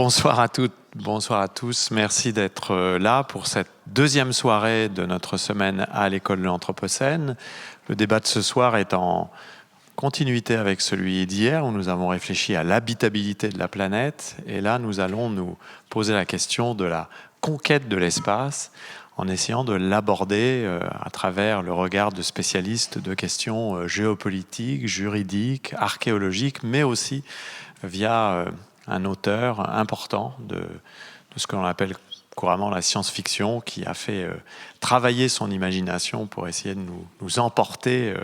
Bonsoir à toutes, bonsoir à tous. Merci d'être là pour cette deuxième soirée de notre semaine à l'école de l'Anthropocène. Le débat de ce soir est en continuité avec celui d'hier où nous avons réfléchi à l'habitabilité de la planète. Et là, nous allons nous poser la question de la conquête de l'espace en essayant de l'aborder à travers le regard de spécialistes de questions géopolitiques, juridiques, archéologiques, mais aussi via un auteur important de ce que l'on appelle couramment la science-fiction, qui a fait travailler son imagination pour essayer de nous emporter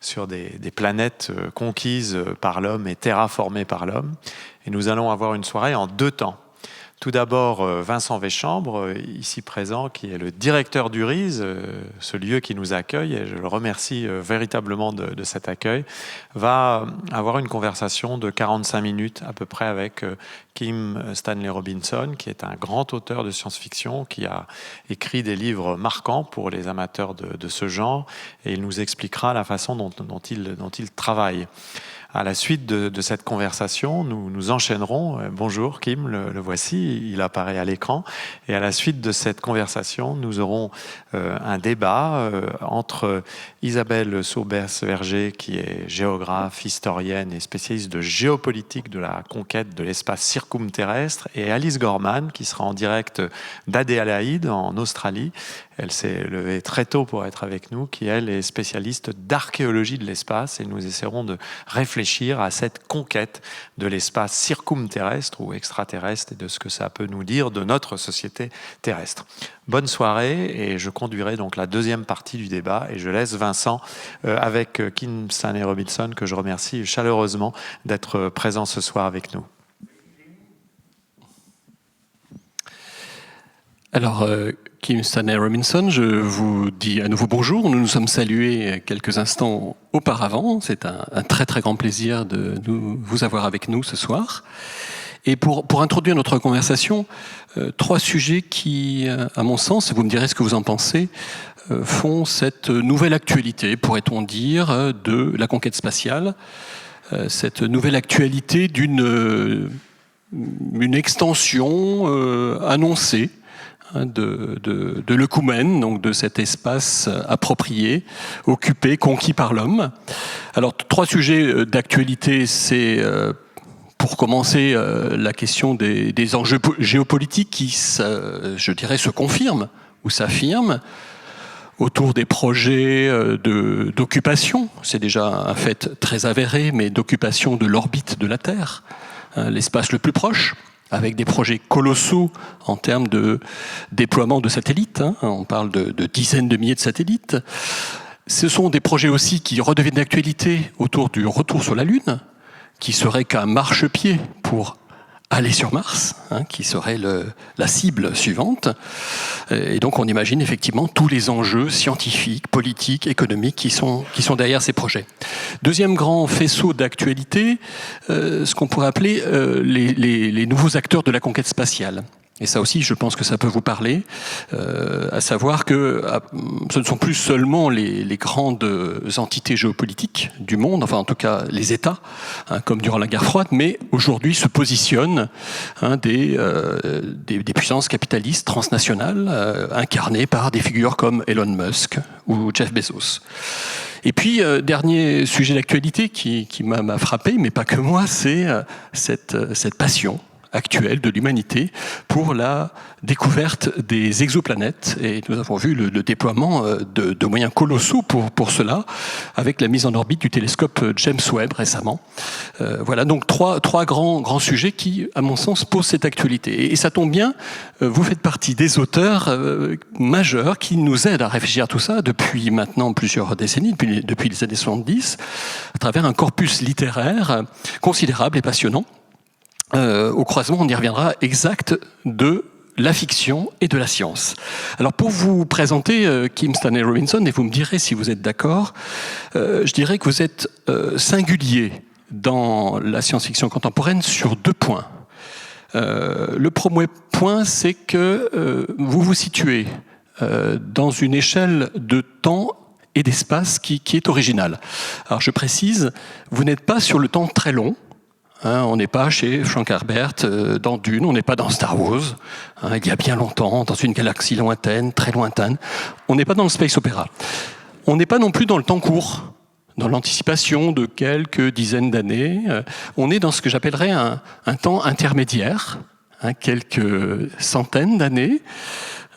sur des planètes conquises par l'homme et terraformées par l'homme. Et nous allons avoir une soirée en deux temps. Tout d'abord, Vincent Weschambre, ici présent, qui est le directeur du RISE, ce lieu qui nous accueille, et je le remercie véritablement de cet accueil, va avoir une conversation de 45 minutes à peu près avec Kim Stanley Robinson, qui est un grand auteur de science-fiction, qui a écrit des livres marquants pour les amateurs de ce genre, et il nous expliquera la façon dont il travaille. À la suite de cette conversation, nous enchaînerons. Bonjour Kim, le voici, il apparaît à l'écran. Et à la suite de cette conversation, nous aurons un débat entre Isabelle Saubers-Verger, qui est géographe, historienne et spécialiste de géopolitique de la conquête de l'espace circumterrestre, et Alice Gorman, qui sera en direct d'Adélaïde, en Australie. Elle s'est levée très tôt pour être avec nous, qui elle est spécialiste d'archéologie de l'espace, et nous essaierons de réfléchir à cette conquête de l'espace circumterrestre ou extraterrestre et de ce que ça peut nous dire de notre société terrestre. Bonne soirée, et je conduirai donc la deuxième partie du débat, et je laisse Vincent avec Kim Stanley Robinson, que je remercie chaleureusement d'être présent ce soir avec nous. Alors, Kim Stanley Robinson, je vous dis à nouveau bonjour. Nous nous sommes salués quelques instants auparavant. C'est un très très grand plaisir de vous avoir avec nous ce soir. Et pour introduire notre conversation, trois sujets qui, à mon sens, vous me direz ce que vous en pensez, font cette nouvelle actualité, pourrait-on dire, de la conquête spatiale. Cette nouvelle actualité d'une extension annoncée de l'œcumène, donc de cet espace approprié, occupé, conquis par l'homme. Alors, trois sujets d'actualité, c'est pour commencer la question des enjeux géopolitiques qui, je dirais, se confirment ou s'affirment autour des projets d'occupation. C'est déjà un fait très avéré, mais d'occupation de l'orbite de la Terre, l'espace le plus proche, avec des projets colossaux en termes de déploiement de satellites. On parle de dizaines de milliers de satellites. Ce sont des projets aussi qui redeviennent d'actualité autour du retour sur la Lune, qui serait qu'un marchepied pour aller sur Mars, qui serait la cible suivante. Et donc on imagine effectivement tous les enjeux scientifiques, politiques, économiques qui sont derrière ces projets. Deuxième grand faisceau d'actualité, ce qu'on pourrait appeler les nouveaux acteurs de la conquête spatiale. Et ça aussi, je pense que ça peut vous parler, à savoir que ce ne sont plus seulement les grandes entités géopolitiques du monde, enfin en tout cas les États, comme durant la guerre froide, mais aujourd'hui se positionnent des puissances capitalistes transnationales incarnées par des figures comme Elon Musk ou Jeff Bezos. Et puis, dernier sujet d'actualité qui m'a frappé, mais pas que moi, c'est cette passion actuelle de l'humanité pour la découverte des exoplanètes. Et nous avons vu le déploiement de moyens colossaux pour cela, avec la mise en orbite du télescope James Webb récemment. Voilà, donc trois grands sujets qui, à mon sens, posent cette actualité. Et ça tombe bien, vous faites partie des auteurs majeurs qui nous aident à réfléchir à tout ça depuis maintenant plusieurs décennies, depuis les années 70, à travers un corpus littéraire considérable et passionnant. Au croisement, on y reviendra, exact de la fiction et de la science. Alors pour vous présenter Kim Stanley Robinson, et vous me direz si vous êtes d'accord, je dirais que vous êtes singulier dans la science-fiction contemporaine sur deux points. Le premier point, c'est que vous vous situez dans une échelle de temps et d'espace qui est originale. Alors je précise, vous n'êtes pas sur le temps très long, On n'est pas chez Frank Herbert dans Dune, on n'est pas dans Star Wars, il y a bien longtemps, dans une galaxie lointaine, très lointaine. On n'est pas dans le space opéra. On n'est pas non plus dans le temps court, dans l'anticipation de quelques dizaines d'années. On est dans ce que j'appellerais un temps intermédiaire, quelques centaines d'années.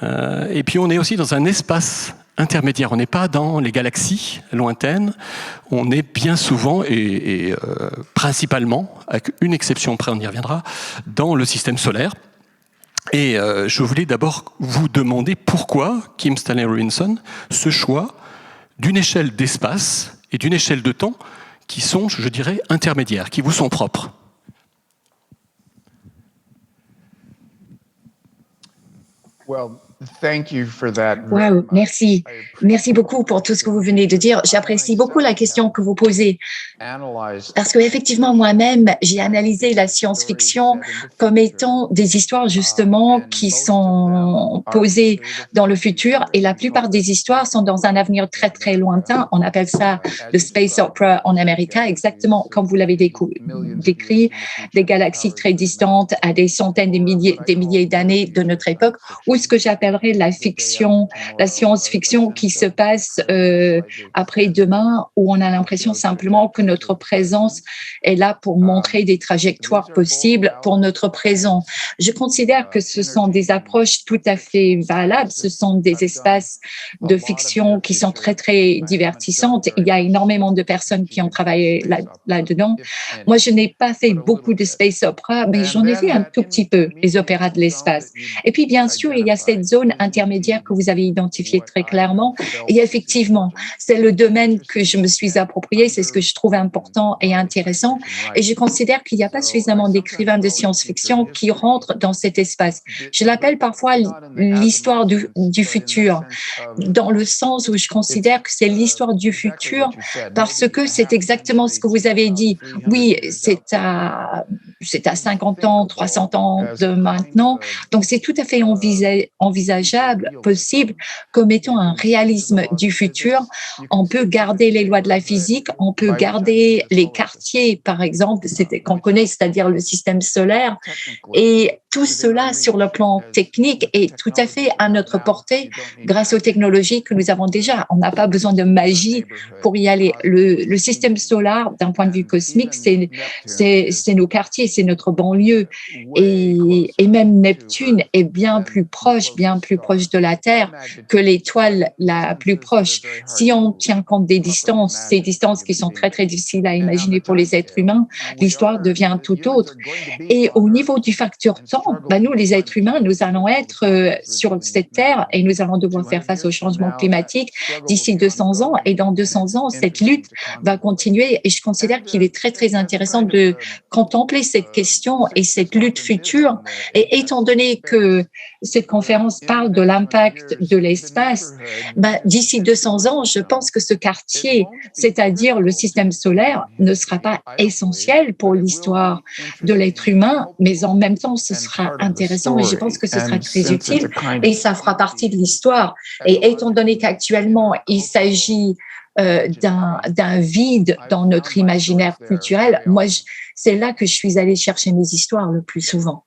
Et puis on est aussi dans un espace intermédiaire. On n'est pas dans les galaxies lointaines. On est bien souvent et principalement, avec une exception près, on y reviendra, dans le système solaire. Et je voulais d'abord vous demander pourquoi, Kim Stanley Robinson, ce choix d'une échelle d'espace et d'une échelle de temps qui sont, je dirais, intermédiaires, qui vous sont propres. Wow, merci. Merci beaucoup pour tout ce que vous venez de dire. J'apprécie beaucoup la question que vous posez. Parce qu'effectivement, moi-même, j'ai analysé la science-fiction comme étant des histoires justement qui sont posées dans le futur et la plupart des histoires sont dans un avenir très, très lointain. On appelle ça le space opera en Amérique, exactement comme vous l'avez décrit, des galaxies très distantes à des centaines des milliers d'années de notre époque, ou ce que j'appelle la fiction, la science-fiction qui se passe après-demain, où on a l'impression simplement que notre présence est là pour montrer des trajectoires possibles pour notre présent. Je considère que ce sont des approches tout à fait valables. Ce sont des espaces de fiction qui sont très, très divertissantes. Il y a énormément de personnes qui ont travaillé là-dedans. Moi, je n'ai pas fait beaucoup de space opera, mais j'en ai fait un tout petit peu, les opéras de l'espace. Et puis, bien sûr, il y a cette zone intermédiaire que vous avez identifiée très clairement. Et effectivement, c'est le domaine que je me suis approprié, c'est ce que je trouve important et intéressant. Et je considère qu'il n'y a pas suffisamment d'écrivains de science-fiction qui rentrent dans cet espace. Je l'appelle parfois l'histoire du futur, dans le sens où je considère que c'est l'histoire du futur parce que c'est exactement ce que vous avez dit. Oui, c'est à 50 ans, 300 ans de maintenant. Donc, c'est tout à fait envisageable, possible, comme étant un réalisme du futur. On peut garder les lois de la physique, on peut garder les quartiers, par exemple, qu'on connaît, c'est-à-dire le système solaire. Et tout cela, sur le plan technique, est tout à fait à notre portée grâce aux technologies que nous avons déjà. On n'a pas besoin de magie pour y aller. Le système solaire, d'un point de vue cosmique, c'est nos quartiers, c'est notre banlieue. Et même Neptune est bien plus proche de la Terre que l'étoile la plus proche. Si on tient compte des distances, ces distances qui sont très, très difficiles à imaginer pour les êtres humains, l'histoire devient tout autre. Et au niveau du facteur temps, nous, les êtres humains, nous allons être sur cette Terre et nous allons devoir faire face au changement climatique d'ici 200 ans. Et dans 200 ans, cette lutte va continuer. Et je considère qu'il est très, très intéressant de contempler cette question et cette lutte future. Et étant donné que cette conférence parle de l'impact de l'espace, d'ici 200 ans, je pense que ce quartier, c'est-à-dire le système solaire, ne sera pas essentiel pour l'histoire de l'être humain, mais en même temps, ce sera intéressant et je pense que ce sera très utile et ça fera partie de l'histoire. Et étant donné qu'actuellement, il s'agit d'un vide dans notre imaginaire culturel, moi, c'est là que je suis allée chercher mes histoires le plus souvent.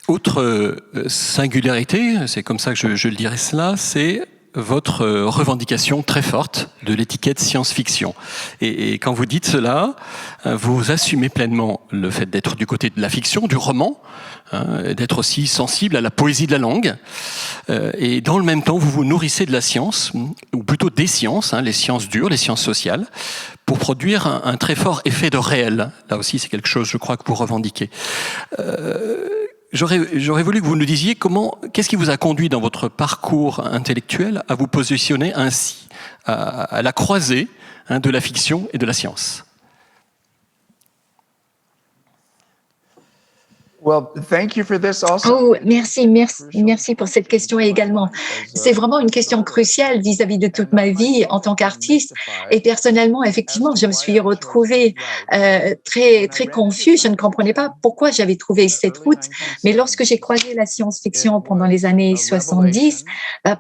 Autre singularité, c'est comme ça que je le dirais cela, c'est votre revendication très forte de l'étiquette science-fiction. Et quand vous dites cela, vous assumez pleinement le fait d'être du côté de la fiction, du roman, d'être aussi sensible à la poésie de la langue. Et dans le même temps, vous vous nourrissez de la science, ou plutôt des sciences, les sciences dures, les sciences sociales, pour produire un très fort effet de réel. Là aussi, c'est quelque chose, je crois, que vous revendiquez. J'aurais voulu que vous nous disiez qu'est-ce qui vous a conduit dans votre parcours intellectuel à vous positionner ainsi, à la croisée de la fiction et de la science. Oh, merci pour cette question également. C'est vraiment une question cruciale vis-à-vis de toute ma vie en tant qu'artiste. Et personnellement, effectivement, je me suis retrouvée très confuse. Je ne comprenais pas pourquoi j'avais trouvé cette route. Mais lorsque j'ai croisé la science-fiction pendant les années 70,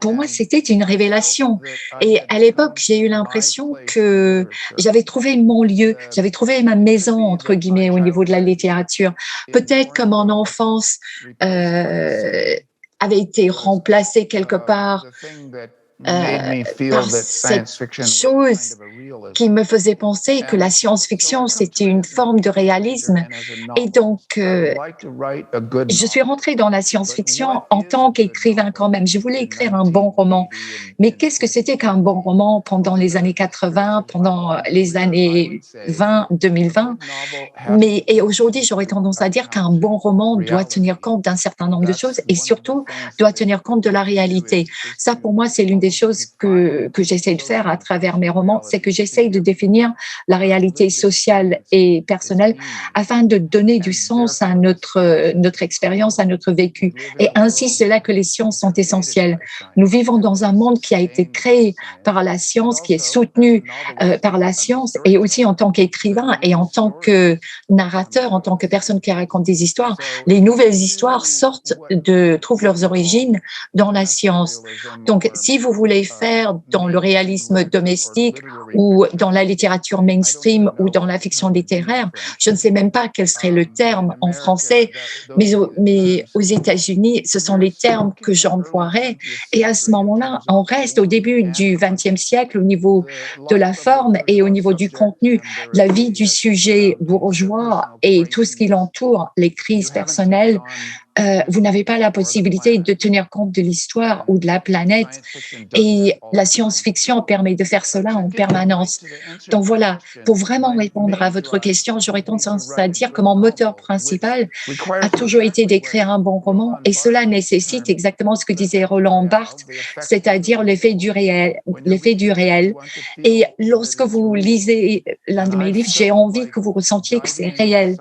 pour moi, c'était une révélation. Et à l'époque, j'ai eu l'impression que j'avais trouvé mon lieu, j'avais trouvé ma maison, entre guillemets, au niveau de la littérature. Peut-être comme mon enfance avait été remplacée quelque part par cette chose qui me faisait penser que la science-fiction, c'était une forme de réalisme. Et donc, je suis rentrée dans la science-fiction en tant qu'écrivain quand même. Je voulais écrire un bon roman. Mais qu'est-ce que c'était qu'un bon roman pendant les années 80, pendant les années 2020? Et aujourd'hui, j'aurais tendance à dire qu'un bon roman doit tenir compte d'un certain nombre de choses et surtout doit tenir compte de la réalité. Ça, pour moi, c'est l'une des choses que j'essaie de faire à travers mes romans, c'est que j'essaie de définir la réalité sociale et personnelle afin de donner du sens à notre expérience, à notre vécu. Et ainsi, c'est là que les sciences sont essentielles. Nous vivons dans un monde qui a été créé par la science, qui est soutenu par la science, et aussi en tant qu'écrivain et en tant que narrateur, en tant que personne qui raconte des histoires, les nouvelles histoires trouvent leurs origines dans la science. Donc, si vous voulez faire dans le réalisme domestique ou dans la littérature mainstream ou dans la fiction littéraire, je ne sais même pas quel serait le terme en français, mais aux États-Unis, ce sont les termes que j'emploierais. Et à ce moment-là, on reste au début du XXe siècle au niveau de la forme et au niveau du contenu, la vie du sujet bourgeois et tout ce qui l'entoure, les crises personnelles. Vous n'avez pas la possibilité de tenir compte de l'histoire ou de la planète. Et la science-fiction permet de faire cela en permanence. Donc voilà, pour vraiment répondre à votre question, j'aurais tendance à dire que mon moteur principal a toujours été d'écrire un bon roman et cela nécessite exactement ce que disait Roland Barthes, c'est-à-dire l'effet du réel. Et lorsque vous lisez l'un de mes livres, j'ai envie que vous ressentiez que c'est réel.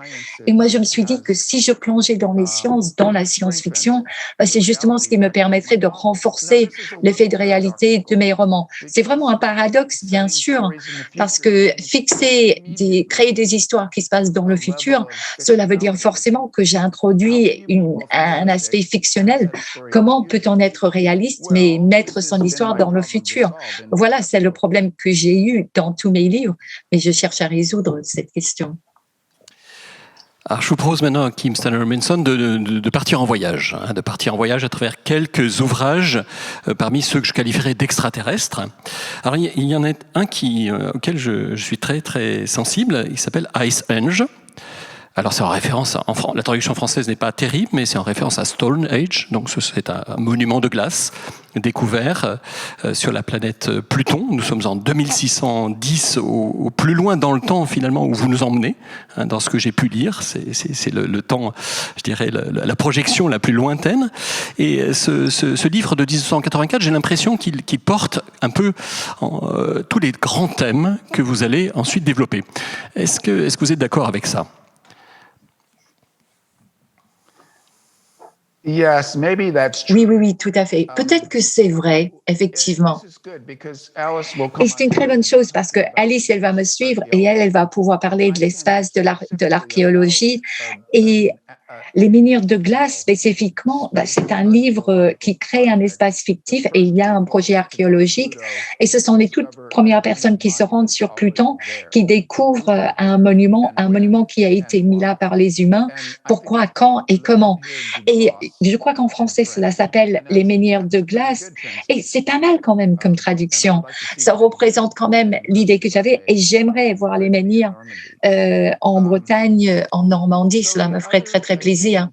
Et moi, je me suis dit que si je plongeais dans les sciences, dans la science-fiction, c'est justement ce qui me permettrait de renforcer l'effet de réalité de mes romans. C'est vraiment un paradoxe, bien sûr, parce que créer des histoires qui se passent dans le futur, cela veut dire forcément que j'ai introduit un aspect fictionnel. Comment peut-on être réaliste, mais mettre son histoire dans le futur? Voilà, c'est le problème que j'ai eu dans tous mes livres, mais je cherche à résoudre cette question. Alors, je vous propose maintenant à Kim Stanley-Robinson de partir en voyage, de partir en voyage à travers quelques ouvrages parmi ceux que je qualifierais d'extraterrestres. Alors, il y en a un auquel je suis très très sensible. Il s'appelle Ice Age. Alors c'est en référence, la traduction française n'est pas terrible, mais c'est en référence à Stone Age, donc c'est un monument de glace découvert sur la planète Pluton. Nous sommes en 2610, au plus loin dans le temps finalement où vous nous emmenez, dans ce que j'ai pu lire. C'est le temps, je dirais, la projection la plus lointaine. Et ce livre de 1984, j'ai l'impression qu'il porte un peu tous les grands thèmes que vous allez ensuite développer. Est-ce que vous êtes d'accord avec ça ? Oui, tout à fait. Peut-être que c'est vrai, effectivement. Et c'est une très bonne chose parce que Alice, elle va me suivre et elle va pouvoir parler de l'espace, de l'archéologie. Et Les menhirs de glace, spécifiquement, c'est un livre qui crée un espace fictif et il y a un projet archéologique. Et ce sont les toutes premières personnes qui se rendent sur Pluton qui découvrent un monument qui a été mis là par les humains. Pourquoi, quand et comment? Et je crois qu'en français, cela s'appelle Les menhirs de glace. Et c'est pas mal quand même comme traduction. Ça représente quand même l'idée que j'avais et j'aimerais voir les menhirs en Bretagne, en Normandie. Cela me ferait très, très plaisir.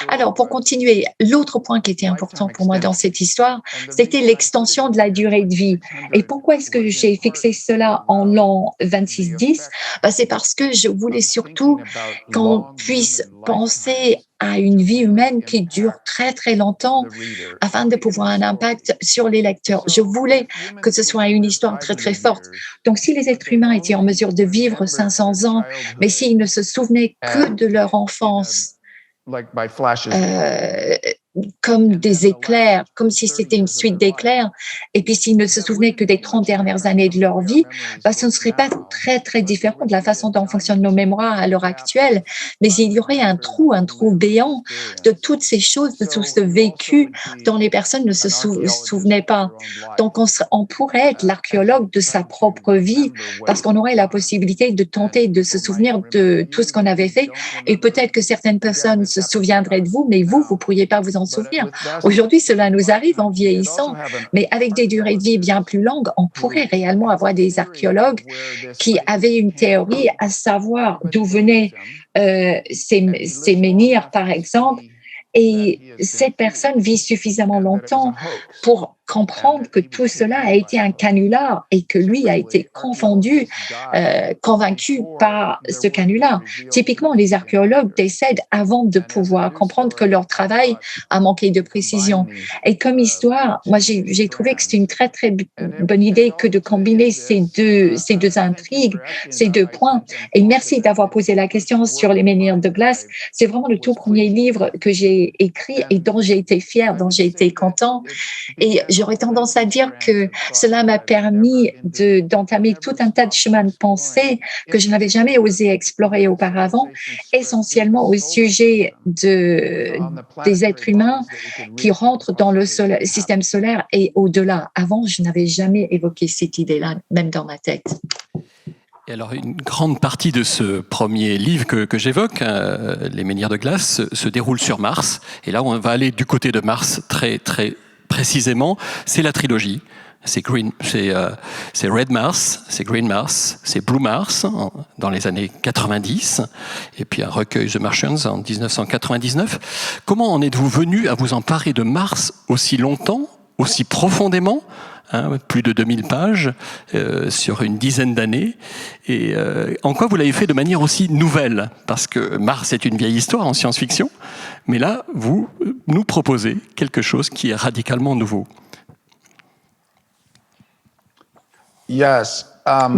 Alors, pour continuer, l'autre point qui était important pour moi dans cette histoire, c'était l'extension de la durée de vie. Et pourquoi est-ce que j'ai fixé cela en l'an 2610? C'est parce que je voulais surtout qu'on puisse penser à une vie humaine qui dure très, très longtemps afin de pouvoir avoir un impact sur les lecteurs. Je voulais que ce soit une histoire très, très forte. Donc, si les êtres humains étaient en mesure de vivre 500 ans, mais s'ils ne se souvenaient que de leur enfance, comme des éclairs, comme si c'était une suite d'éclairs. Et puis, s'ils ne se souvenaient que des 30 dernières années de leur vie, ce ne serait pas très, très différent de la façon dont fonctionnent nos mémoires à l'heure actuelle. Mais il y aurait un trou béant de toutes ces choses, de tout ce vécu dont les personnes ne se souvenaient pas. Donc, on pourrait être l'archéologue de sa propre vie parce qu'on aurait la possibilité de tenter de se souvenir de tout ce qu'on avait fait. Et peut-être que certaines personnes se souviendraient de vous, mais vous ne pourriez pas vous en souvenir. Aujourd'hui, cela nous arrive en vieillissant, mais avec des durées de vie bien plus longues, on pourrait réellement avoir des archéologues qui avaient une théorie à savoir d'où venaient ces menhirs, par exemple, et cette personne vit suffisamment longtemps pour comprendre que tout cela a été un canular et que lui a été convaincu par ce canular. Typiquement, les archéologues décèdent avant de pouvoir comprendre que leur travail a manqué de précision. Et comme histoire, moi, j'ai trouvé que c'était une très, très bonne idée que de combiner ces deux intrigues, ces deux points. Et merci d'avoir posé la question sur les menhirs de glace. C'est vraiment le tout premier livre que j'ai écrit et dont j'ai été fière, dont j'ai été content. Et j'aurais tendance à dire que cela m'a permis d'entamer tout un tas de chemins de pensée que je n'avais jamais osé explorer auparavant, essentiellement au sujet des êtres humains qui rentrent dans le système solaire et au-delà. Avant, je n'avais jamais évoqué cette idée-là, même dans ma tête. Et alors, une grande partie de ce premier livre que j'évoque, Les menhirs de glace, se déroule sur Mars. Et là, on va aller du côté de Mars très, très précisément. C'est la trilogie. C'est Red Mars, c'est Green Mars, c'est Blue Mars dans les années 90, et puis un recueil The Martians en 1999. Comment en êtes-vous venu à vous emparer de Mars aussi longtemps, aussi profondément? Plus de 2000 pages sur une dizaine d'années. Et en quoi vous l'avez fait de manière aussi nouvelle? Parce que Mars est une vieille histoire en science-fiction, mais là, vous nous proposez quelque chose qui est radicalement nouveau. Yes.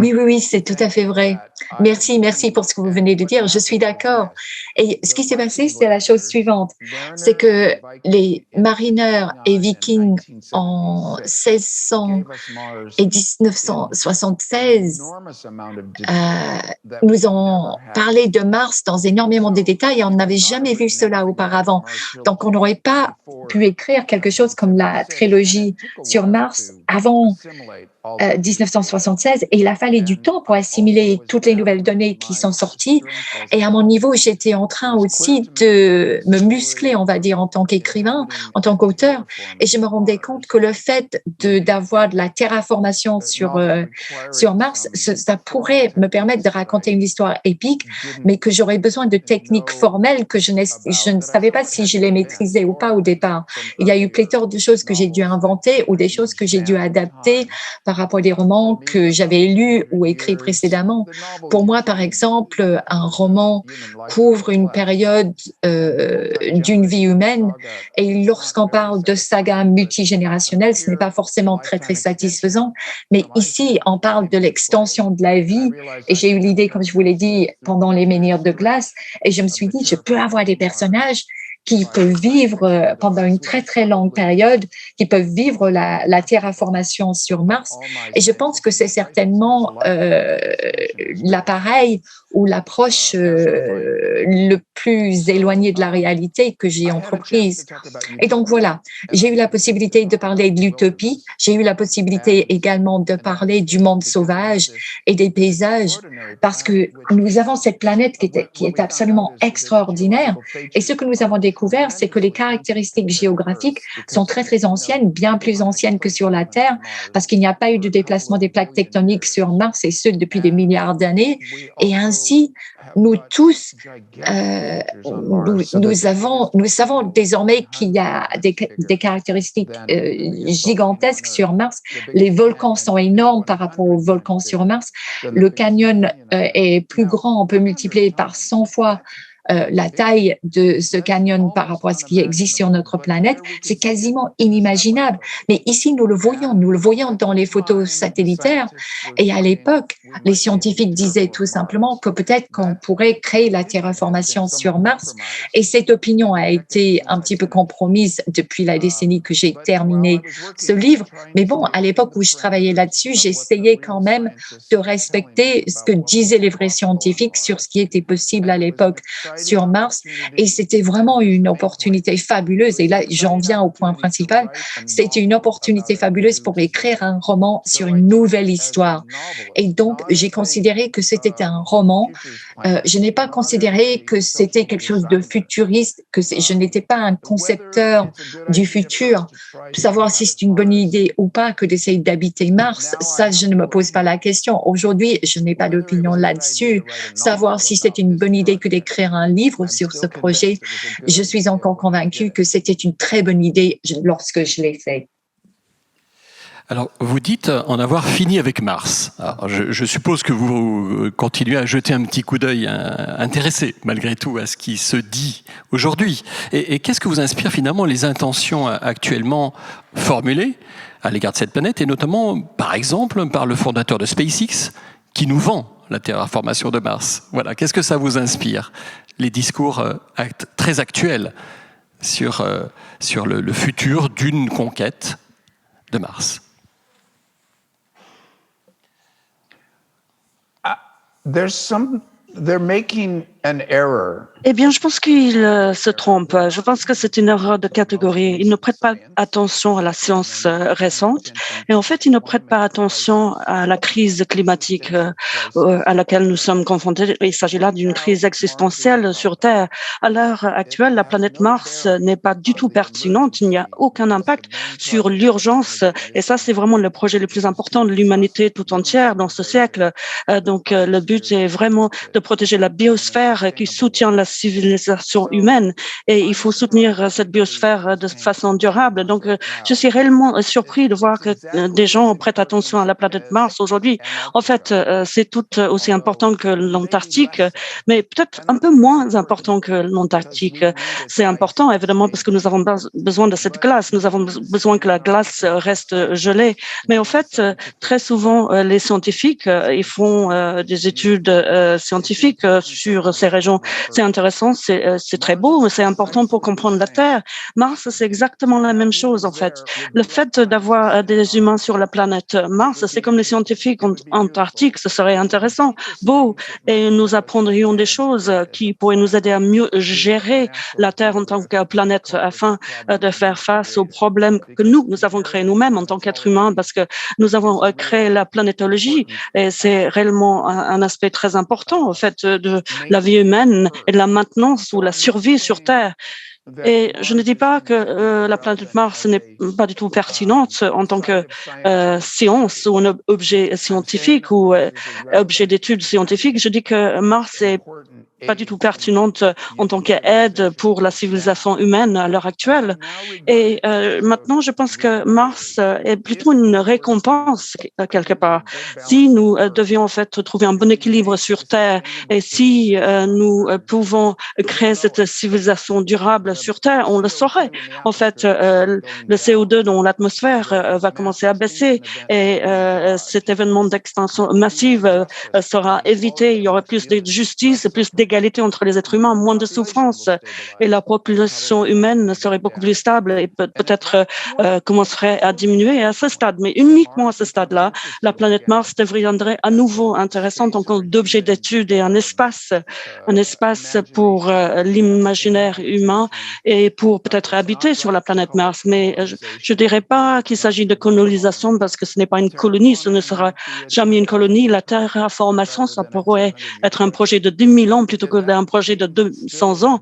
Oui, c'est tout à fait vrai. Merci pour ce que vous venez de dire. Je suis d'accord. Et ce qui s'est passé, c'est la chose suivante. C'est que les marineurs et vikings en 1600 et 1976 nous ont parlé de Mars dans énormément de détails et on n'avait jamais vu cela auparavant. Donc, on n'aurait pas pu écrire quelque chose comme la trilogie sur Mars avant 1976 et il a fallu du temps pour assimiler toutes les nouvelles données qui sont sorties. Et à mon niveau, j'étais en train aussi de me muscler, on va dire, en tant qu'écrivain, en tant qu'auteur. Et je me rendais compte que le fait d'avoir de la terraformation sur Mars, ça pourrait me permettre de raconter une histoire épique, mais que j'aurais besoin de techniques formelles que je ne savais pas si je les maîtrisais ou pas au départ. Il y a eu pléthore de choses que j'ai dû inventer ou des choses que j'ai dû adapter par rapport à des romans que j'avais lus ou écrits précédemment. Pour moi, par exemple, un roman couvre une période d'une vie humaine et lorsqu'on parle de saga multigénérationnelle, ce n'est pas forcément très, très satisfaisant. Mais ici, on parle de l'extension de la vie et j'ai eu l'idée, comme je vous l'ai dit, pendant les menhirs de glace et je me suis dit, je peux avoir des personnages qui peuvent vivre pendant une très, très longue période, qui peuvent vivre la terraformation sur Mars. Et je pense que c'est certainement l'appareil ou l'approche le plus éloignée de la réalité que j'ai entreprise. Et donc voilà, j'ai eu la possibilité de parler de l'utopie, j'ai eu la possibilité également de parler du monde sauvage et des paysages, parce que nous avons cette planète qui est absolument extraordinaire. Et ce que nous avons découvert, c'est que les caractéristiques géographiques sont très, très anciennes, bien plus anciennes que sur la Terre, parce qu'il n'y a pas eu de déplacement des plaques tectoniques sur Mars, et ce, depuis des milliards d'années. Et ainsi, nous tous, nous savons désormais qu'il y a des caractéristiques gigantesques sur Mars. Les volcans sont énormes par rapport aux volcans sur Mars. Le canyon est plus grand, on peut multiplier par 100 fois la taille de ce canyon par rapport à ce qui existe sur notre planète, c'est quasiment inimaginable. Mais ici, nous le voyons dans les photos satellitaires. Et à l'époque, les scientifiques disaient tout simplement que peut-être qu'on pourrait créer la terraformation sur Mars. Et cette opinion a été un petit peu compromise depuis la décennie que j'ai terminé ce livre. Mais bon, à l'époque où je travaillais là-dessus, j'essayais quand même de respecter ce que disaient les vrais scientifiques sur ce qui était possible à l'époque sur Mars. Et c'était vraiment une opportunité fabuleuse. Et là, j'en viens au point principal. C'était une opportunité fabuleuse pour écrire un roman sur une nouvelle histoire. Et donc, j'ai considéré que c'était un roman. Je n'ai pas considéré que c'était quelque chose de futuriste, que je n'étais pas un concepteur du futur. Savoir si c'est une bonne idée ou pas que d'essayer d'habiter Mars, ça, je ne me pose pas la question. Aujourd'hui, je n'ai pas d'opinion là-dessus. Savoir si c'est une bonne idée que d'écrire un livre sur ce projet, je suis encore convaincue que c'était une très bonne idée lorsque je l'ai fait. Alors, vous dites en avoir fini avec Mars. Alors, je suppose que vous continuez à jeter un petit coup d'œil intéressé, malgré tout, à ce qui se dit aujourd'hui. Et qu'est-ce que vous inspire finalement les intentions actuellement formulées à l'égard de cette planète, et notamment, par exemple, par le fondateur de SpaceX, qui nous vend la terraformation de Mars. Voilà, qu'est-ce que ça vous inspire, les discours très actuels sur le futur d'une conquête de Mars? They're making an error. Eh bien, je pense qu'il se trompe. Je pense que c'est une erreur de catégorie. Il ne prête pas attention à la science récente et en fait, il ne prête pas attention à la crise climatique à laquelle nous sommes confrontés. Il s'agit là d'une crise existentielle sur Terre. À l'heure actuelle, la planète Mars n'est pas du tout pertinente. Il n'y a aucun impact sur l'urgence et ça, c'est vraiment le projet le plus important de l'humanité tout entière dans ce siècle. Donc, le but est vraiment de protéger la biosphère qui soutient la civilisation humaine et il faut soutenir cette biosphère de façon durable. Donc, je suis réellement surpris de voir que des gens prêtent attention à la planète Mars aujourd'hui. En fait, c'est tout aussi important que l'Antarctique, mais peut-être un peu moins important que l'Antarctique. C'est important, évidemment, parce que nous avons besoin de cette glace. Nous avons besoin que la glace reste gelée. Mais en fait, très souvent, les scientifiques, ils font des études scientifiques sur ces régions. C'est intéressant, c'est très beau, c'est important pour comprendre la Terre. Mars, c'est exactement la même chose, en fait. Le fait d'avoir des humains sur la planète Mars, c'est comme les scientifiques en Antarctique, ce serait intéressant, beau, et nous apprendrions des choses qui pourraient nous aider à mieux gérer la Terre en tant que planète afin de faire face aux problèmes que nous avons créés nous-mêmes en tant qu'êtres humains, parce que nous avons créé la planétologie et c'est réellement un aspect très important, en fait, de la vie humaine et de la maintenance ou la survie sur Terre. Et je ne dis pas que la planète Mars n'est pas du tout pertinente en tant que science ou un objet scientifique ou objet d'étude scientifique. Je dis que Mars est pas du tout pertinente en tant qu'aide pour la civilisation humaine à l'heure actuelle. Et maintenant, je pense que Mars est plutôt une récompense quelque part. Si nous devions en fait trouver un bon équilibre sur Terre et si nous pouvons créer cette civilisation durable sur Terre, on le saurait. En fait, le CO2 dans l'atmosphère va commencer à baisser et cet événement d'extinction massive sera évité. Il y aura plus de justice, plus d'égalité entre les êtres humains, moins de souffrance et la population humaine serait beaucoup plus stable et peut-être commencerait à diminuer à ce stade. Mais uniquement à ce stade-là, la planète Mars deviendrait à nouveau intéressante en tant d'objet d'étude et un espace pour l'imaginaire humain et pour peut-être habiter sur la planète Mars. Mais je dirais pas qu'il s'agit de colonisation parce que ce n'est pas une colonie, ce ne sera jamais une colonie. La terraformation, ça pourrait être un projet de 10 000 ans plutôt qu'un projet de 200 ans.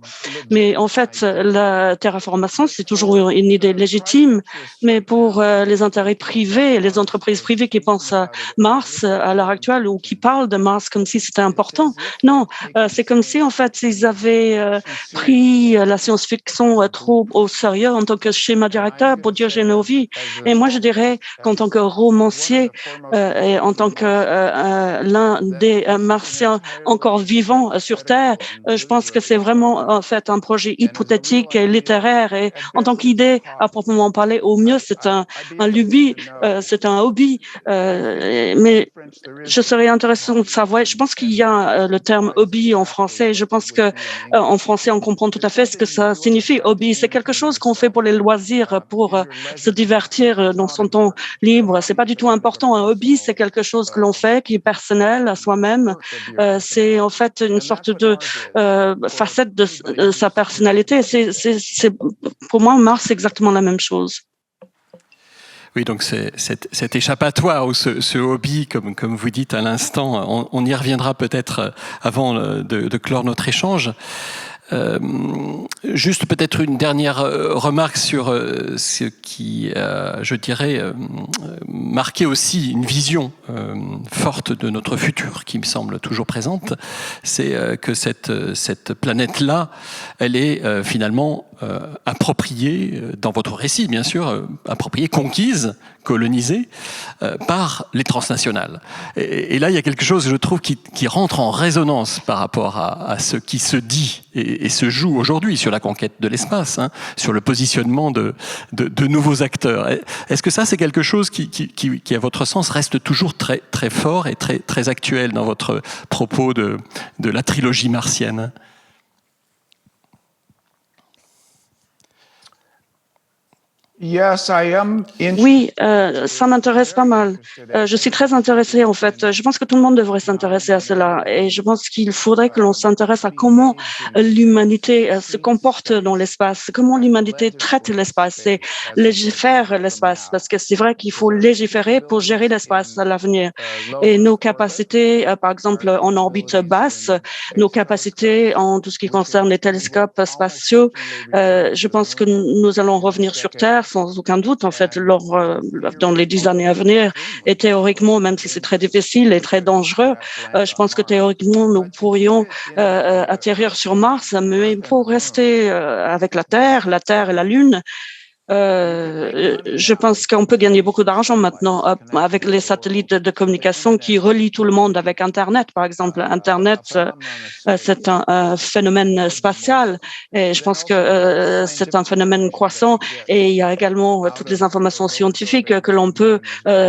Mais en fait, la terraformation, c'est toujours une idée légitime, mais pour les intérêts privés, les entreprises privées qui pensent à Mars à l'heure actuelle ou qui parlent de Mars comme si c'était important, non, c'est comme si en fait ils avaient pris la science-fiction trop au sérieux en tant que schéma directeur pour Diogène nos vies. Et moi, je dirais qu'en tant que romancier et en tant que l'un des martiens encore vivants sur Terre. Je pense que c'est vraiment en fait un projet hypothétique et littéraire. Et en tant qu'idée, à proprement parler, au mieux c'est un lubie, c'est un hobby. Mais je serais intéressant de savoir. Je pense qu'il y a le terme hobby en français. Je pense que en français on comprend tout à fait ce que ça signifie. Hobby, c'est quelque chose qu'on fait pour les loisirs, pour se divertir dans son temps libre. C'est pas du tout important. Un hobby, c'est quelque chose que l'on fait qui est personnel à soi-même. C'est en fait une sorte de facette de sa personnalité. C'est pour moi, Mars, c'est exactement la même chose. Oui, donc cet échappatoire ou ce hobby, comme vous dites à l'instant, on y reviendra peut-être avant de clore notre échange. Juste peut-être une dernière remarque sur ce qui, je dirais, marquait aussi une vision forte de notre futur qui me semble toujours présente, c'est que cette planète-là, elle est finalement appropriée, dans votre récit bien sûr, appropriée, conquise, colonisée par les transnationales. Et là, il y a quelque chose, je trouve, qui rentre en résonance par rapport à ce qui se dit et se joue aujourd'hui sur la conquête de l'espace, hein, sur le positionnement de nouveaux acteurs. Est-ce que ça, c'est quelque chose qui, à votre sens, reste toujours très, très fort et très, très actuel dans votre propos de la trilogie martienne ? Oui, ça m'intéresse pas mal. Je suis très intéressée en fait. Je pense que tout le monde devrait s'intéresser à cela et je pense qu'il faudrait que l'on s'intéresse à comment l'humanité se comporte dans l'espace, comment l'humanité traite l'espace et légifère l'espace parce que c'est vrai qu'il faut légiférer pour gérer l'espace à l'avenir. Et nos capacités, par exemple en orbite basse, nos capacités en tout ce qui concerne les télescopes spatiaux, je pense que nous allons revenir sur Terre sans aucun doute, en fait, dans les 10 années à venir. Et théoriquement, même si c'est très difficile et très dangereux, je pense que théoriquement, nous pourrions atterrir sur Mars, mais pour rester avec la Terre et la Lune, je pense qu'on peut gagner beaucoup d'argent maintenant avec les satellites de communication qui relient tout le monde avec Internet, par exemple. Internet, c'est un phénomène spatial et je pense que c'est un phénomène croissant et il y a également toutes les informations scientifiques que l'on peut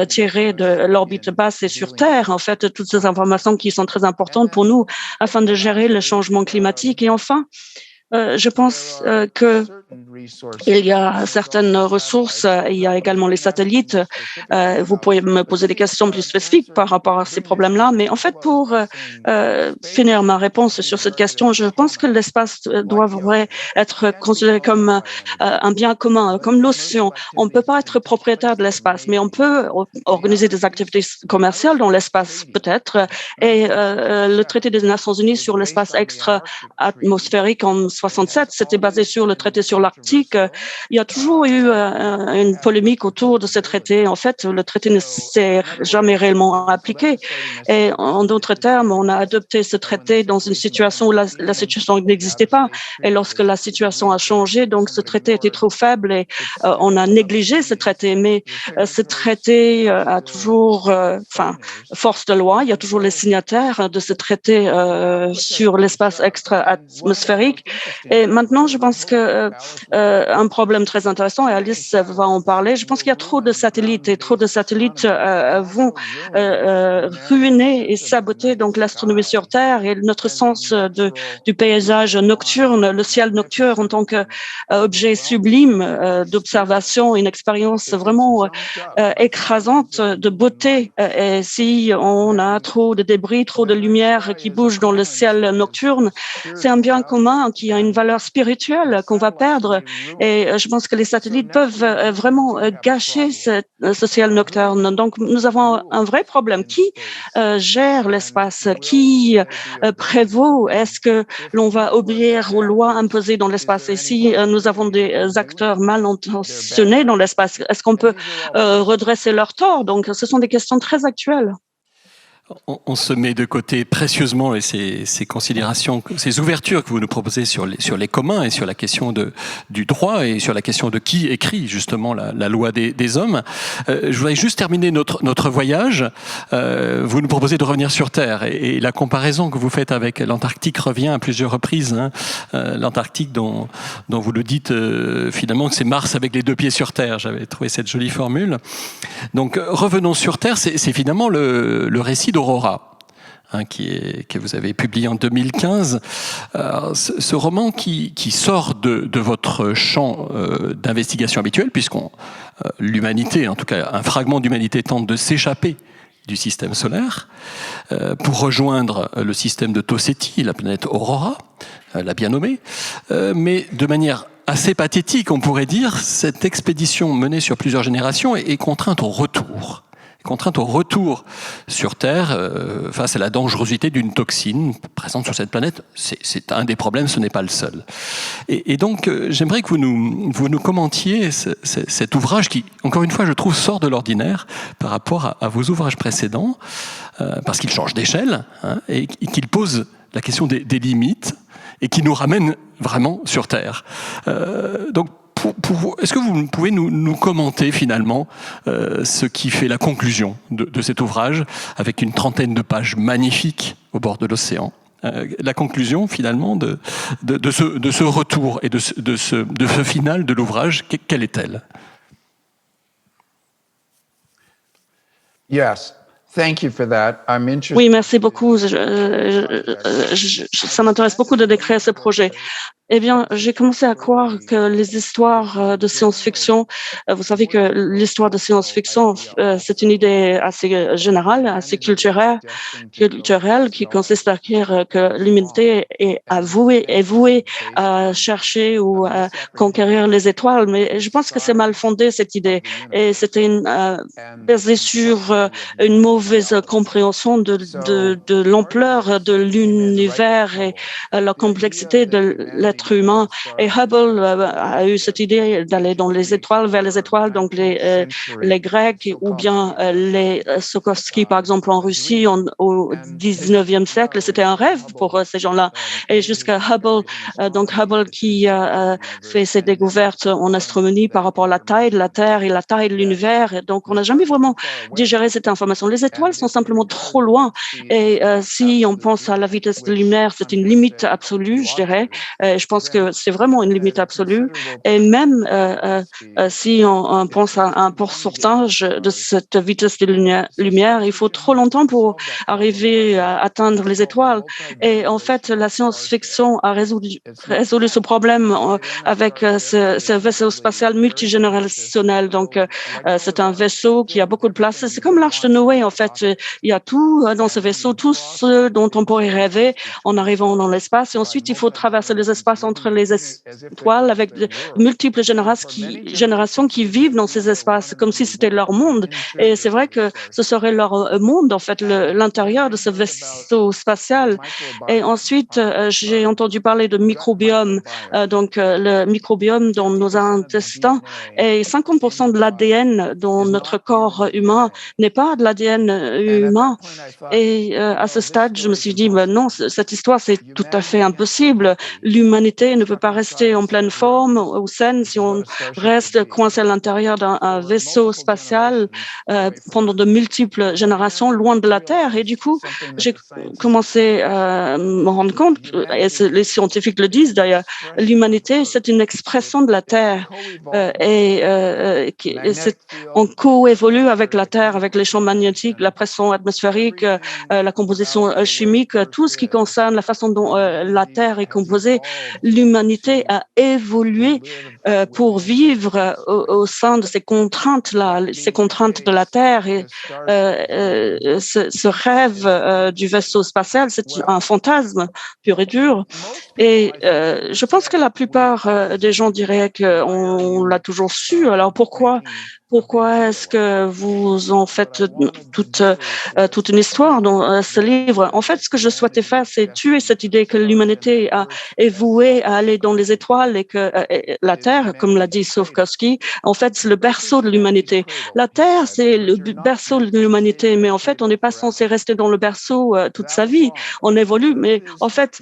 tirer de l'orbite basse et sur Terre. En fait, toutes ces informations qui sont très importantes pour nous afin de gérer le changement climatique. Et enfin, je pense que il y a certaines ressources, il y a également les satellites. Vous pourriez me poser des questions plus spécifiques par rapport à ces problèmes-là, mais en fait, pour finir ma réponse sur cette question, je pense que l'espace devrait être considéré comme un bien commun, comme l'océan. On ne peut pas être propriétaire de l'espace, mais on peut organiser des activités commerciales dans l'espace, peut-être. Et le traité des Nations Unies sur l'espace extra-atmosphérique en 67, c'était basé sur le traité sur l'Arctique. Il y a toujours eu une polémique autour de ce traité. En fait, le traité ne s'est jamais réellement appliqué. Et en d'autres termes, on a adopté ce traité dans une situation où la situation n'existait pas. Et lorsque la situation a changé, donc ce traité était trop faible et on a négligé ce traité. Mais ce traité a toujours, force de loi. Il y a toujours les signataires de ce traité sur l'espace extra-atmosphérique. Et maintenant, je pense que un problème très intéressant, et Alice va en parler, je pense qu'il y a trop de satellites et trop de satellites vont ruiner et saboter donc l'astronomie sur Terre et notre sens du paysage nocturne, le ciel nocturne en tant qu'objet sublime d'observation, une expérience vraiment écrasante de beauté. Et si on a trop de débris, trop de lumière qui bouge dans le ciel nocturne, c'est un bien commun qui a une valeur spirituelle qu'on va perdre. Et je pense que les satellites peuvent vraiment gâcher ce ciel nocturne. Donc, nous avons un vrai problème. Qui gère l'espace? Qui prévaut? Est-ce que l'on va obéir aux lois imposées dans l'espace? Et si nous avons des acteurs mal intentionnés dans l'espace, est-ce qu'on peut redresser leur tort? Donc, ce sont des questions très actuelles. On se met de côté précieusement et ces considérations, ces ouvertures que vous nous proposez sur les communs et sur la question du droit et sur la question de qui écrit justement la loi des hommes. Je voudrais juste terminer notre voyage. Vous nous proposez de revenir sur Terre et la comparaison que vous faites avec l'Antarctique revient à plusieurs reprises. L'Antarctique dont vous le dites finalement que c'est Mars avec les deux pieds sur Terre. J'avais trouvé cette jolie formule. Donc revenons sur Terre, c'est finalement le récit d'Aurora, que vous avez publié en 2015. Ce roman qui sort de votre champ d'investigation habituel, l'humanité, en tout cas un fragment d'humanité, tente de s'échapper du système solaire pour rejoindre le système de Toseti, la planète Aurora, la bien nommée, mais de manière assez pathétique, on pourrait dire, cette expédition menée sur plusieurs générations est contrainte au retour. Sur Terre face à la dangerosité d'une toxine présente sur cette planète. C'est un des problèmes, ce n'est pas le seul. Et donc, j'aimerais que vous nous commentiez cet ouvrage qui, encore une fois, je trouve, sort de l'ordinaire par rapport à vos ouvrages précédents, parce qu'il change d'échelle et qu'il pose la question des limites et qui nous ramène vraiment sur Terre. Donc, est-ce que vous pouvez nous commenter finalement ce qui fait la conclusion de cet ouvrage, avec une 30aine de pages magnifiques au bord de l'océan, la conclusion finalement de ce retour et de ce final de l'ouvrage, quelle est-elle? Yes. Thank you for that. I'm interested. Oui, merci beaucoup. Ça m'intéresse beaucoup de décrire ce projet. Eh bien, j'ai commencé à croire que les histoires de science-fiction, vous savez que l'histoire de science-fiction, c'est une idée assez générale, assez culturelle, qui consiste à dire que l'humanité est vouée à chercher ou à conquérir les étoiles. Mais je pense que c'est mal fondé, cette idée. Et c'était basé sur une mauvaise compréhension de l'ampleur de l'univers et la complexité de l'être humain. Et Hubble a eu cette idée d'aller dans les étoiles, vers les étoiles, donc les Grecs ou bien les Sokovsky, par exemple, en Russie au 19e siècle. C'était un rêve pour ces gens-là. Et jusqu'à Hubble, donc Hubble qui a fait ses découvertes en astronomie par rapport à la taille de la Terre et la taille de l'univers. Et donc, on n'a jamais vraiment digéré cette information. Les étoiles sont simplement trop loin. Et si on pense à la vitesse de la lumière, c'est une limite absolue, je dirais. Je pense que c'est vraiment une limite absolue. Et même si on pense à un pourcentage de cette vitesse de lumière, il faut trop longtemps pour arriver à atteindre les étoiles. Et en fait, la science-fiction a résolu ce problème avec ce vaisseau spatial multigénérationnel. Donc, c'est un vaisseau qui a beaucoup de place. C'est comme l'Arche de Noé, en fait. Il y a tout dans ce vaisseau, tout ce dont on pourrait rêver en arrivant dans l'espace. Et ensuite, il faut traverser les espaces entre les étoiles avec de multiples générations qui vivent dans ces espaces comme si c'était leur monde. Et c'est vrai que ce serait leur monde, en fait, l'intérieur de ce vaisseau spatial. Et ensuite, j'ai entendu parler de microbiome. Donc, le microbiome dans nos intestins et 50% de l'ADN dans notre corps humain n'est pas de l'ADN humain. Et à ce stade, je me suis dit, non, cette histoire, c'est tout à fait impossible. L'humanité ne peut pas rester en pleine forme ou saine si on reste coincé à l'intérieur d'un vaisseau spatial pendant de multiples générations loin de la Terre. Et du coup, j'ai commencé à me rendre compte, et les scientifiques le disent d'ailleurs, l'humanité, c'est une expression de la Terre. On coévolue avec la Terre, avec les champs magnétiques, la pression atmosphérique, la composition chimique, tout ce qui concerne la façon dont la Terre est composée. L'humanité a évolué pour vivre au sein de ces contraintes-là, ces contraintes de la Terre. Et ce rêve du vaisseau spatial, c'est un fantasme pur et dur. Et je pense que la plupart des gens diraient qu'on l'a toujours su. Alors pourquoi pourquoi est-ce que vous en faites toute une histoire dans ce livre? En fait, ce que je souhaitais faire, c'est tuer cette idée que l'humanité est vouée à aller dans les étoiles et que la Terre, comme l'a dit Tsiolkovsky, en fait, c'est le berceau de l'humanité. La Terre, c'est le berceau de l'humanité, mais en fait, on n'est pas censé rester dans le berceau toute sa vie. On évolue, mais en fait,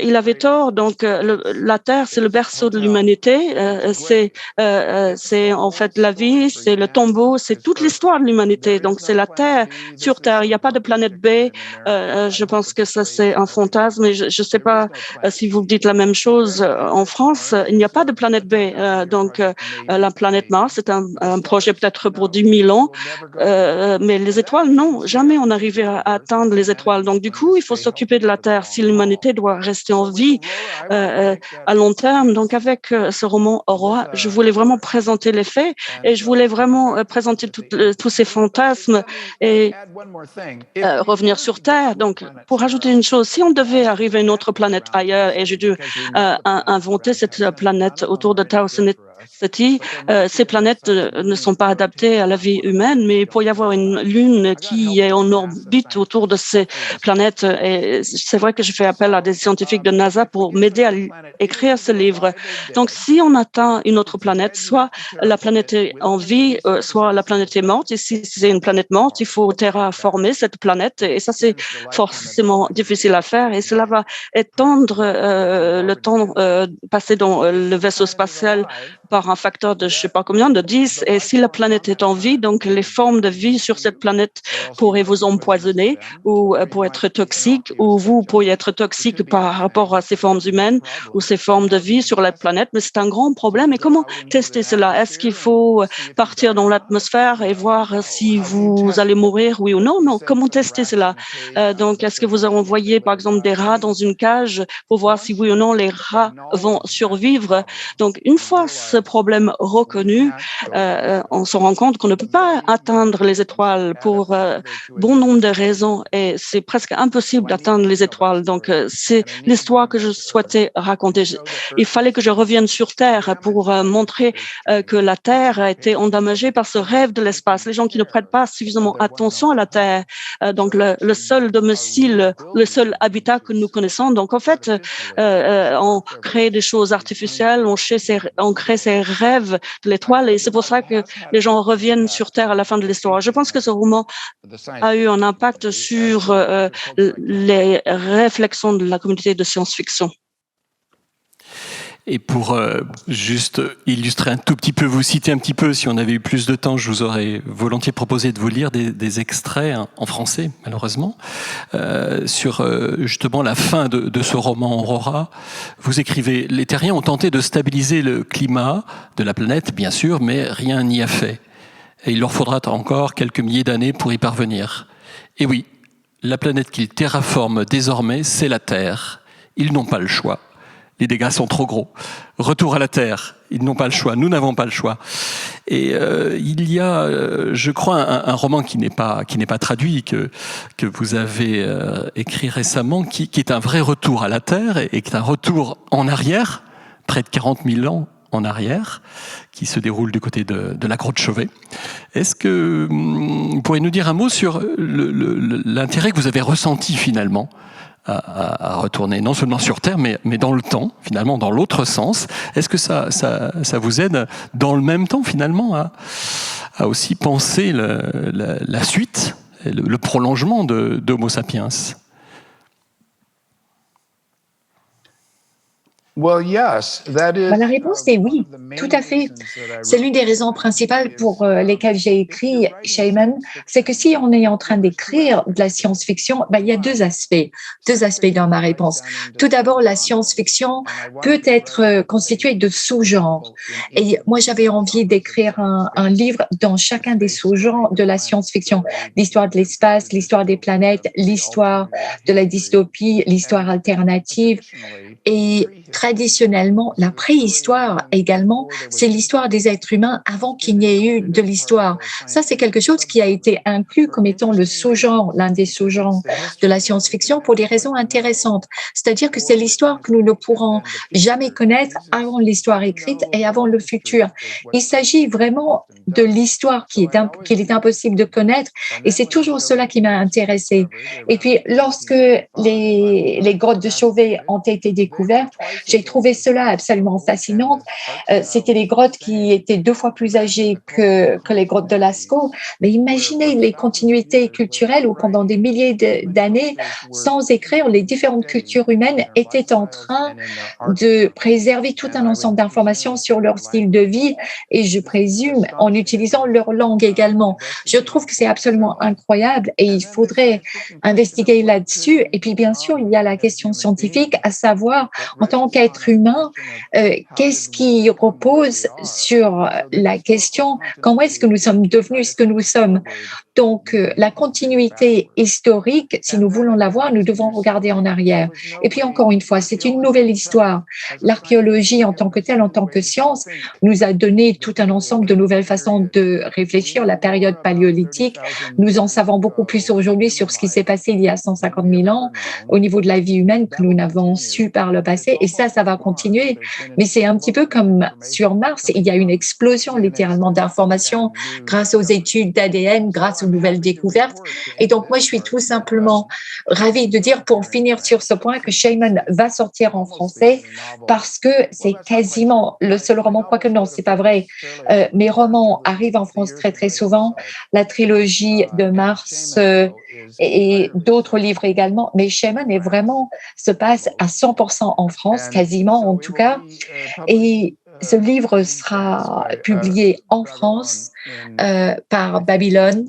il avait tort. Donc, la Terre, c'est le berceau de l'humanité. C'est en fait la vie, c'est le tombeau, c'est toute l'histoire de l'humanité. Donc, c'est la Terre sur Terre. Il n'y a pas de planète B. Je pense que ça, c'est un fantasme. Et je ne sais pas si vous dites la même chose en France. Il n'y a pas de planète B. Donc, la planète Mars, c'est un projet peut-être pour 10 000 ans. Mais les étoiles, non, jamais on n'arrivait à atteindre les étoiles. Donc, du coup, il faut s'occuper de la Terre. Si l'humanité doit rester en vie à long terme, donc avec ce roman Aurora, je voulais vraiment présenter les faits et je voulais vraiment présenter tous ces fantasmes et revenir sur Terre. Donc, pour ajouter une chose, si on devait arriver à une autre planète ailleurs, et j'ai dû inventer cette planète autour de Tau Ceti, ces planètes ne sont pas adaptées à la vie humaine, mais il peut y avoir une lune qui est en orbite autour de ces planètes. Et c'est vrai que je fais appel à des scientifiques de NASA pour m'aider à écrire ce livre. Donc, si on atteint une autre planète, soit la planète est en vie, soit la planète est morte. Et si c'est une planète morte, il faut terraformer cette planète. Et ça, c'est forcément difficile à faire. Et cela va étendre le temps passé dans le vaisseau spatial par un facteur de je ne sais pas combien, de 10. Et si la planète est en vie, donc les formes de vie sur cette planète pourraient vous empoisonner ou pour être toxiques, ou vous pourriez être toxique par rapport à ces formes humaines ou ces formes de vie sur la planète. Mais c'est un grand problème. Et comment tester cela? Est-ce qu'il faut partir dans l'atmosphère et voir si vous allez mourir, oui ou non? Non. Comment tester cela? Donc, est-ce que vous envoyez, par exemple, des rats dans une cage pour voir si oui ou non les rats vont survivre? Donc, une fois ce problème reconnu, on se rend compte qu'on ne peut pas atteindre les étoiles pour bon nombre de raisons et c'est presque impossible d'atteindre les étoiles. Donc, c'est l'histoire que je souhaitais raconter. Il fallait que je revienne sur Terre pour montrer que la Terre a été endommagée par ce rêve de l'espace. Les gens qui ne prêtent pas suffisamment attention à la Terre, donc le seul domicile, le seul habitat que nous connaissons. Donc, en fait, on crée des choses artificielles, on crée ces rêves de l'étoile et c'est pour ça que les gens reviennent sur Terre à la fin de l'histoire. Je pense que ce roman a eu un impact sur les réflexions de la communauté de science-fiction. Et pour juste illustrer un tout petit peu, vous citer un petit peu, si on avait eu plus de temps, je vous aurais volontiers proposé de vous lire des extraits en français, malheureusement, sur justement la fin de ce roman Aurora. Vous écrivez « Les terriens ont tenté de stabiliser le climat de la planète, bien sûr, mais rien n'y a fait. Et il leur faudra encore quelques milliers d'années pour y parvenir. Et oui, la planète qu'ils terraforment désormais, c'est la Terre. Ils n'ont pas le choix. Les dégâts sont trop gros. Retour à la Terre. Ils n'ont pas le choix. Nous n'avons pas le choix. Et il y a, je crois, un roman qui n'est pas traduit, que vous avez écrit récemment, qui est un vrai retour à la Terre et qui est un retour en arrière, près de 40 000 ans en arrière, qui se déroule du côté de la Grotte Chauvet. Est-ce que vous pourriez nous dire un mot sur l'intérêt que vous avez ressenti finalement à retourner non seulement sur Terre, mais dans le temps, finalement, dans l'autre sens? Est-ce que ça vous aide dans le même temps, finalement, à aussi penser la suite, le prolongement d'Homo sapiens? La réponse est oui, tout à fait. C'est l'une des raisons principales pour lesquelles j'ai écrit Shaman, c'est que si on est en train d'écrire de la science-fiction, il y a deux aspects dans ma réponse. Tout d'abord, la science-fiction peut être constituée de sous-genres. Et moi, j'avais envie d'écrire un livre dans chacun des sous-genres de la science-fiction. L'histoire de l'espace, l'histoire des planètes, l'histoire de la dystopie, l'histoire alternative. Et traditionnellement, la préhistoire également, c'est l'histoire des êtres humains avant qu'il n'y ait eu de l'histoire. Ça, c'est quelque chose qui a été inclus comme étant le sous-genre, l'un des sous-genres de la science-fiction pour des raisons intéressantes. C'est-à-dire que c'est l'histoire que nous ne pourrons jamais connaître avant l'histoire écrite et avant le futur. Il s'agit vraiment de l'histoire qu'il est impossible de connaître et c'est toujours cela qui m'a intéressée. Et puis, lorsque les grottes de Chauvet ont été découvertes, j'ai trouvé cela absolument fascinant. C'était les grottes qui étaient 2 fois plus âgées que les grottes de Lascaux. Mais imaginez les continuités culturelles où pendant des milliers d'années, sans écrire, les différentes cultures humaines étaient en train de préserver tout un ensemble d'informations sur leur style de vie et je présume en utilisant leur langue également. Je trouve que c'est absolument incroyable et il faudrait investiguer là-dessus. Et puis, bien sûr, il y a la question scientifique, à savoir, en tant qu'être humain, qu'est-ce qui repose sur la question comment est-ce que nous sommes devenus ce que nous sommes? Donc, la continuité historique, si nous voulons la voir, nous devons regarder en arrière. Et puis, encore une fois, c'est une nouvelle histoire. L'archéologie en tant que telle, en tant que science, nous a donné tout un ensemble de nouvelles façons de réfléchir. La période paléolithique, nous en savons beaucoup plus aujourd'hui sur ce qui s'est passé il y a 150 000 ans au niveau de la vie humaine que nous n'avons su par le passé. Et ça va continuer. Mais c'est un petit peu comme sur Mars, il y a une explosion littéralement d'informations grâce aux études d'ADN, grâce aux nouvelles découvertes. Et donc, moi, je suis tout simplement ravie de dire, pour finir sur ce point, que Shaman va sortir en français parce que c'est quasiment le seul roman, quoique non, c'est pas vrai. Mes romans arrivent en France très, très souvent. La trilogie de Mars et d'autres livres également. Mais Shaman est vraiment, se passe à 100% en France, quasiment en tout cas. Et ce livre sera publié en France par Babylone.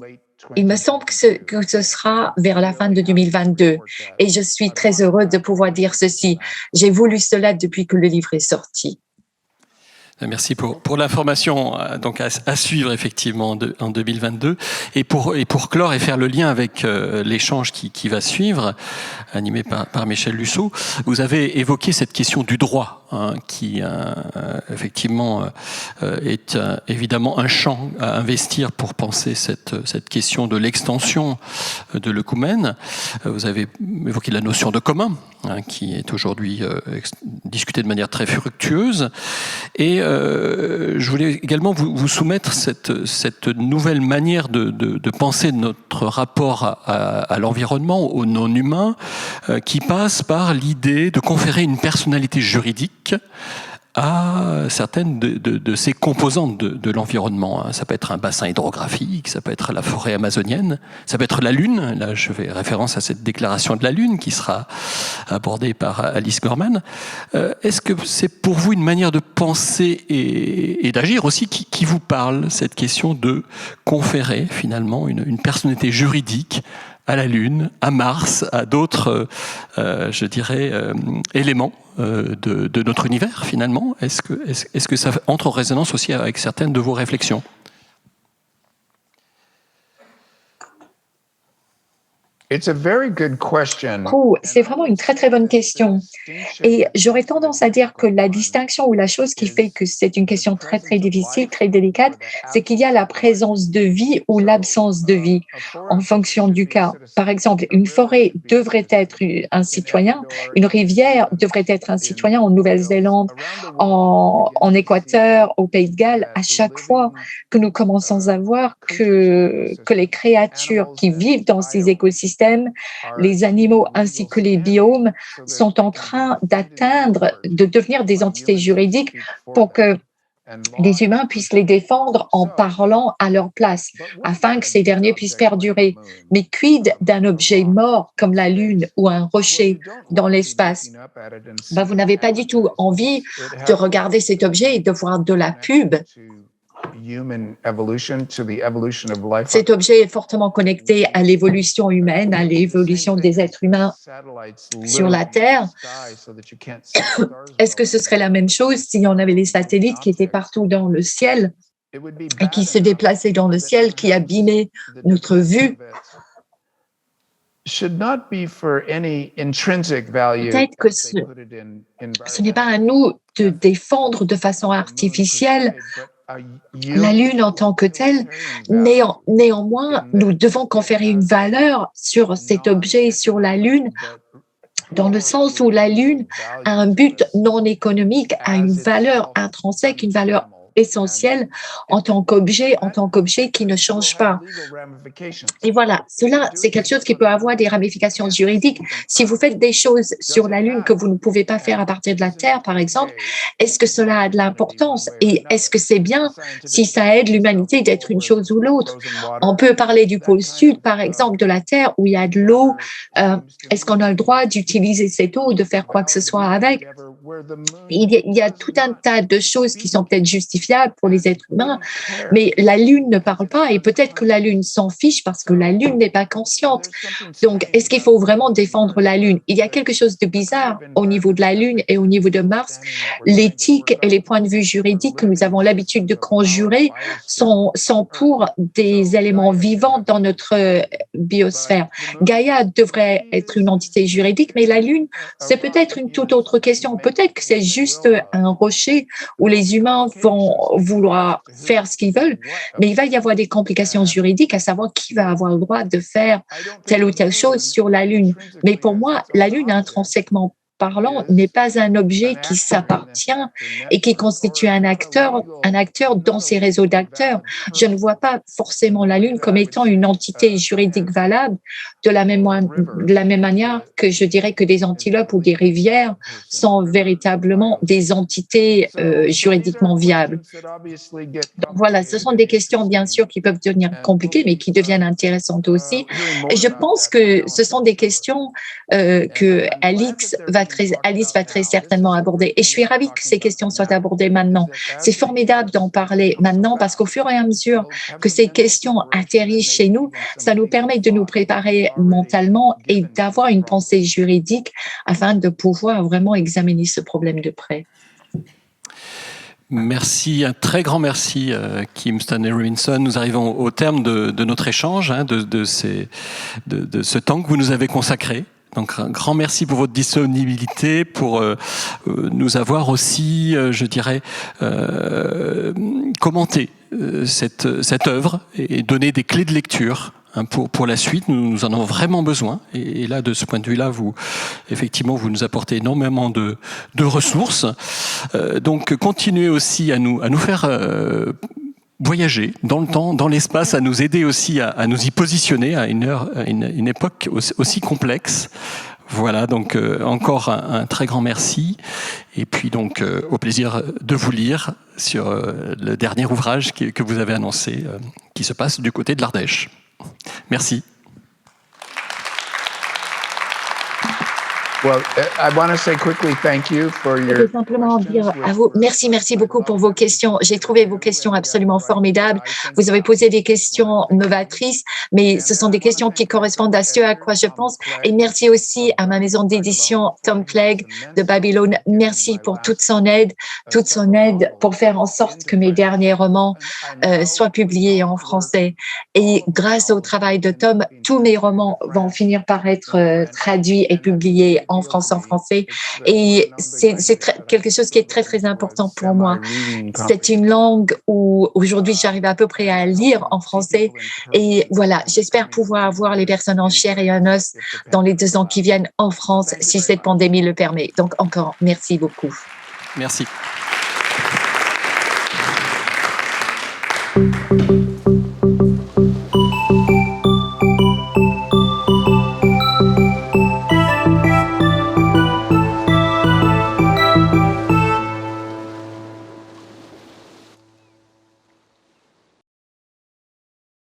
Il me semble que ce sera vers la fin de 2022 et je suis très heureuse de pouvoir dire ceci. J'ai voulu cela depuis que le livre est sorti. Merci pour l'information donc à suivre effectivement en 2022 et pour clore et faire le lien avec l'échange qui va suivre animé par Michel Lusseau. Vous avez évoqué cette question du droit qui effectivement est évidemment un champ à investir pour penser cette question de l'extension de l'œcumène. Vous avez évoqué la notion de commun qui est aujourd'hui discutée de manière très fructueuse et je voulais également vous soumettre cette nouvelle manière de penser notre rapport à l'environnement, au non-humain, qui passe par l'idée de conférer une personnalité juridique à certaines de ces composantes de l'environnement. Ça peut être un bassin hydrographique, ça peut être la forêt amazonienne, ça peut être la Lune. Là, je fais référence à cette déclaration de la Lune qui sera abordée par Alice Gorman. Est-ce que c'est pour vous une manière de penser et d'agir aussi qui vous parle, cette question de conférer finalement une personnalité juridique à la Lune, à Mars, à d'autres, je dirais, éléments de notre univers, finalement? Est-ce que ça entre en résonance aussi avec certaines de vos réflexions? C'est vraiment une très très bonne question. Et j'aurais tendance à dire que la distinction ou la chose qui fait que c'est une question très très difficile, très délicate, c'est qu'il y a la présence de vie ou l'absence de vie en fonction du cas. Par exemple, une forêt devrait être un citoyen, une rivière devrait être un citoyen en Nouvelle-Zélande, en Équateur, au Pays de Galles. À chaque fois que nous commençons à voir que les créatures qui vivent dans ces écosystèmes, les animaux ainsi que les biomes sont en train de devenir des entités juridiques pour que les humains puissent les défendre en parlant à leur place, afin que ces derniers puissent perdurer. Mais quid d'un objet mort comme la Lune ou un rocher dans l'espace? Vous n'avez pas du tout envie de regarder cet objet et de voir de la pub. Cet objet est fortement connecté à l'évolution humaine, à l'évolution des êtres humains sur la Terre. Est-ce que ce serait la même chose si on avait les satellites qui étaient partout dans le ciel et qui se déplaçaient dans le ciel, qui abîmaient notre vue? Peut-être que ce n'est pas à nous de défendre de façon artificielle la Lune en tant que telle. Néanmoins, nous devons conférer une valeur sur cet objet, sur la Lune, dans le sens où la Lune a un but non économique, a une valeur intrinsèque, une valeur essentielle en tant qu'objet qui ne change pas. Et voilà, cela, c'est quelque chose qui peut avoir des ramifications juridiques. Si vous faites des choses sur la Lune que vous ne pouvez pas faire à partir de la Terre, par exemple, est-ce que cela a de l'importance? Et est-ce que c'est bien si ça aide l'humanité d'être une chose ou l'autre? On peut parler du pôle sud, par exemple, de la Terre, où il y a de l'eau. Est-ce qu'on a le droit d'utiliser cette eau, de faire quoi que ce soit avec? Il y a tout un tas de choses qui sont peut-être justifiables pour les êtres humains, mais la Lune ne parle pas et peut-être que la Lune s'en fiche parce que la Lune n'est pas consciente. Donc, est-ce qu'il faut vraiment défendre la Lune? Il y a quelque chose de bizarre au niveau de la Lune et au niveau de Mars. L'éthique et les points de vue juridiques que nous avons l'habitude de conjurer sont pour des éléments vivants dans notre biosphère. Gaïa devrait être une entité juridique, mais la Lune, c'est peut-être une toute autre question. Peut-être que c'est juste un rocher où les humains vont vouloir faire ce qu'ils veulent, mais il va y avoir des complications juridiques, à savoir qui va avoir le droit de faire telle ou telle chose sur la Lune. Mais pour moi, la Lune, intrinsèquement parlant, n'est pas un objet qui s'appartient et qui constitue un acteur dans ces réseaux d'acteurs. Je ne vois pas forcément la Lune comme étant une entité juridique valable de la même manière que je dirais que des antilopes ou des rivières sont véritablement des entités juridiquement viables. Donc voilà, ce sont des questions bien sûr qui peuvent devenir compliquées, mais qui deviennent intéressantes aussi. Et je pense que ce sont des questions que Alice va très certainement aborder. Et je suis ravie que ces questions soient abordées maintenant. C'est formidable d'en parler maintenant parce qu'au fur et à mesure que ces questions atterrissent chez nous, ça nous permet de nous préparer mentalement et d'avoir une pensée juridique afin de pouvoir vraiment examiner ce problème de près. Merci, un très grand merci Kim Stanley Robinson. Nous arrivons au terme de notre échange, de ce temps que vous nous avez consacré. Donc un grand merci pour votre disponibilité, pour nous avoir aussi, je dirais, commenté cette œuvre et donné des clés de lecture pour la suite. Nous en avons vraiment besoin. Et là, de ce point de vue-là, vous nous apportez énormément de ressources. Donc continuez aussi à nous faire voyager dans le temps, dans l'espace, à nous aider aussi à nous y positionner à une époque aussi complexe. Voilà, donc encore un très grand merci. Et puis donc au plaisir de vous lire sur le dernier ouvrage que vous avez annoncé, qui se passe du côté de l'Ardèche. Merci. Well, I want to say quickly thank you for your... Je veux simplement dire à vous, merci beaucoup pour vos questions. J'ai trouvé vos questions absolument formidables. Vous avez posé des questions novatrices, mais ce sont des questions qui correspondent à ce à quoi je pense. Et merci aussi à ma maison d'édition Tom Clegg de Babylone. Merci pour toute son aide pour faire en sorte que mes derniers romans soient publiés en français. Et grâce au travail de Tom, tous mes romans vont finir par être traduits et publiés en français. Et c'est quelque chose qui est très important pour moi. C'est une langue où aujourd'hui j'arrive à peu près à lire en français. Et voilà, j'espère pouvoir avoir les personnes en chair et en os dans les 2 ans qui viennent en France, si cette pandémie le permet. Donc encore, merci beaucoup. Merci.